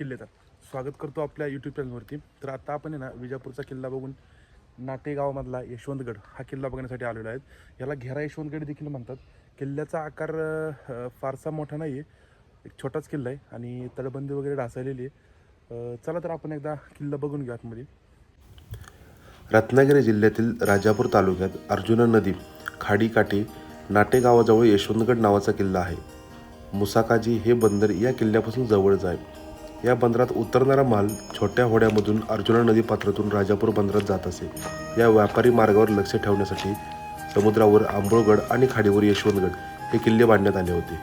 किल्ले तर स्वागत करतो आपल्या यूट्यूब चॅनलवरती। तर आता आपण आहे ना विजापूरचा किल्ला बघून नाटेगावमधला यशवंतगड हा किल्ला बघण्यासाठी आलेलो आहे। याला घेरा यशवंतगड देखील म्हणतात। किल्ल्याचा आकार फारसा मोठा नाही आहे, एक छोटाच किल्ला आहे आणि तटबंदी वगैरे ढासळलेली आहे। चला तर आपण एकदा किल्ला बघून घेऊ आतमध्ये। रत्नागिरी जिल्ह्यातील राजापूर तालुक्यात अर्जुना नदी खाडीकाठी नाटेगावाजवळ यशवंतगड नावाचा किल्ला आहे। मुसाकाजी हे बंदर या किल्ल्यापासून जवळच आहे। या बंदरात उतरणारा माल छोट्या होड्यामधून अर्जुना नदी पात्रातून राजापूर बंदरात जात असे। या व्यापारी मार्गावर लक्ष ठेवण्यासाठी समुद्रावर आंबोळगड आणि खाडीवर यशवंतगड हे किल्ले बांधण्यात आले होते।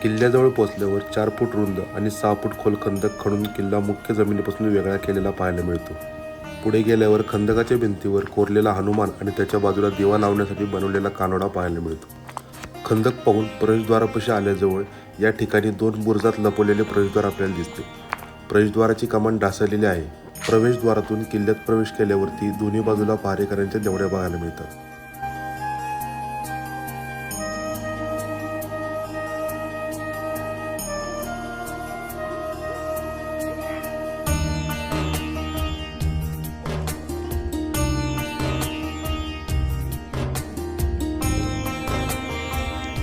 किल्ल्याजवळ पोहोचल्यावर 4 फूट रुंद आणि 6 फूट खोल खंदक खणून किल्ला मुख्य जमिनीपासून वेगळा केलेला पाहायला मिळतो। पुढे गेल्यावर खंदकाच्या भिंतीवर कोरलेला हनुमान आणि त्याच्या बाजूला दिवा लावण्यासाठी बनवलेला कानोडा पाहायला मिळतो। खंदक पाहून प्रवेशद्वारापाशी आल्याजवळ या ठिकाणी 2 बुरुजात लपवलेले प्रवेशद्वार आपल्याला दिसते। प्रवेशद्वाराची कमान ढासळलेली आहे। प्रवेशद्वारातून किल्ल्यात प्रवेश केल्यावरती दोन्ही बाजूला पहारेकऱ्यांच्या देवड्या पाहायला मिळतात।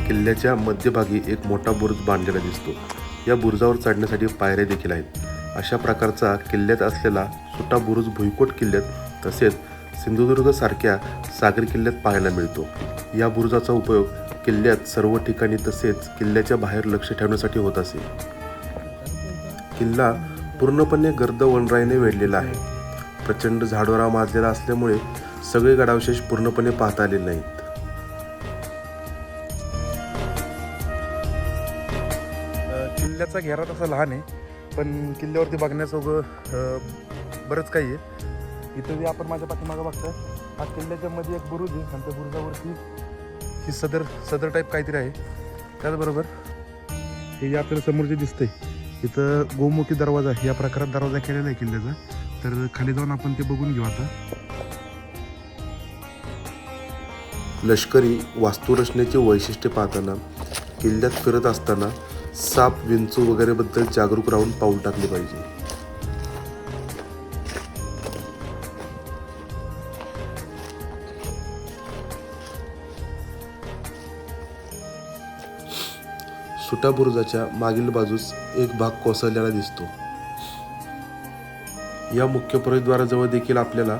किल्ल्याच्या मध्यभागी एक मोठा बुरुज बांधलेला दिसतो। या बुरुजावर चढण्यासाठी पायऱ्या देखील आहेत। अशा प्रकारचा किल्ल्यात असलेला सुटा बुरुज भुईकोट किल्ल्यात तसेच सिंधुदुर्ग सारख्या सागरी किल्ल्यात पाहायला मिळतो। या बुरुजाचा उपयोग किल्ल्यात सर्व ठिकाणी तसेच किल्ल्याच्या बाहेर लक्ष ठेवण्यासाठी होत असे। किल्ला पूर्णपणे गर्द वनराईने वेढलेला आहे। प्रचंड झाडोरा माजलेला असल्यामुळे सगळे गडावशेष पूर्णपणे पाहता आलेले नाहीत। किल्ल्याचा घेरा तसा लहान आहे, पण किल्ल्यावरती बघण्यासोबत बरंच काही आहे। इथं जे आपण माझ्या पाठीमागं बघतोय हा किल्ल्याच्या मध्ये एक बुरुज आहे आणि त्या बुरुजावरती ही सदर टाईप काहीतरी आहे। त्याचबरोबर हे आपल्याला समोर जे दिसतंय इथं गोमुखी दरवाजा या प्रकारात दरवाजा केलेला आहे किल्ल्याचा। तर खाली जाऊन आपण ते बघून घेऊ आता। लष्करी वास्तुरचनेची वैशिष्ट्ये पाहताना किल्ल्यात फिरत असताना साप विंचू वगैरे बद्दल जागरूक राहून पाऊल टाकले पाहिजे। सुटा बुरुजाच्या मागील बाजूस एक भाग कोसळलेला दिसतो। या मुख्य प्रवेशद्वाराजवळ देखील आपल्याला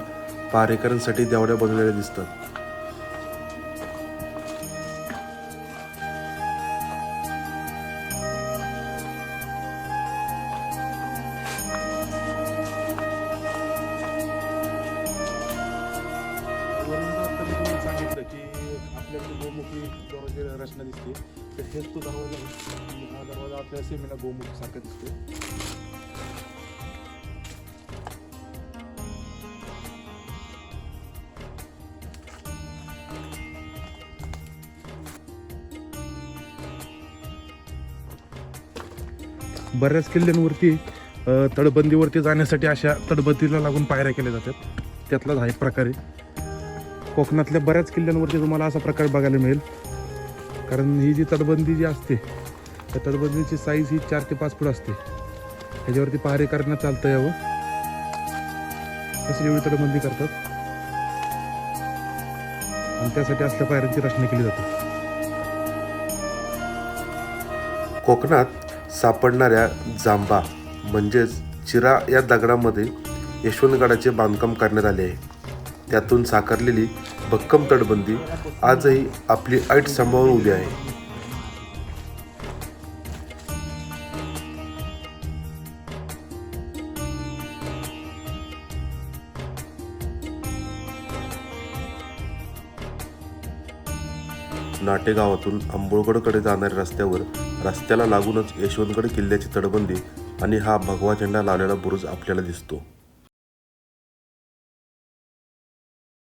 पहारेकऱ्यांसाठी देवड्या बनवलेल्या दिसतात। सांगितलं की आपल्याला गोमुखी दरवाजा रचना दिसते, तर हेच तो दरवाजा आहे। हा दरवाजा आपल्याला सेमीला गोमुखी सारखा दिसतो। बऱ्याच किल्ल्यांवरती तटबंदीवरती जाण्यासाठी अशा तटबंदीला लागून पायऱ्या केल्या जातात। त्यातलाच हा एक प्रकार आहे। कोकणातल्या बऱ्याच किल्ल्यांवरती तुम्हाला असा प्रकार बघायला मिळेल, कारण ही जी तटबंदी जी असते त्या तटबंदीची साईज ही 4 ते 5 फूट असते। ह्याच्यावरती पहारेकऱ्यांना चालतं यावं तशी एवढी तटबंदी करतात आणि त्यासाठी असल्या पायऱ्यांची रचना केली जाते। कोकणात सापडणाऱ्या जांबा म्हणजेच चिरा या दगडामध्ये यशवंतगडाचे बांधकाम करण्यात आले आहे। त्यातून साकारलेली भक्कम तटबंदी आजही आपली ऐट सांभाळून उभी आहे। नाटेगावातून आंबोळगडकडे जाणाऱ्या रस्त्याला लागूनच यशवंतगड किल्ल्याची तटबंदी आणि हा भगवा झेंडा लावलेला बुरुज आपल्याला दिसतो।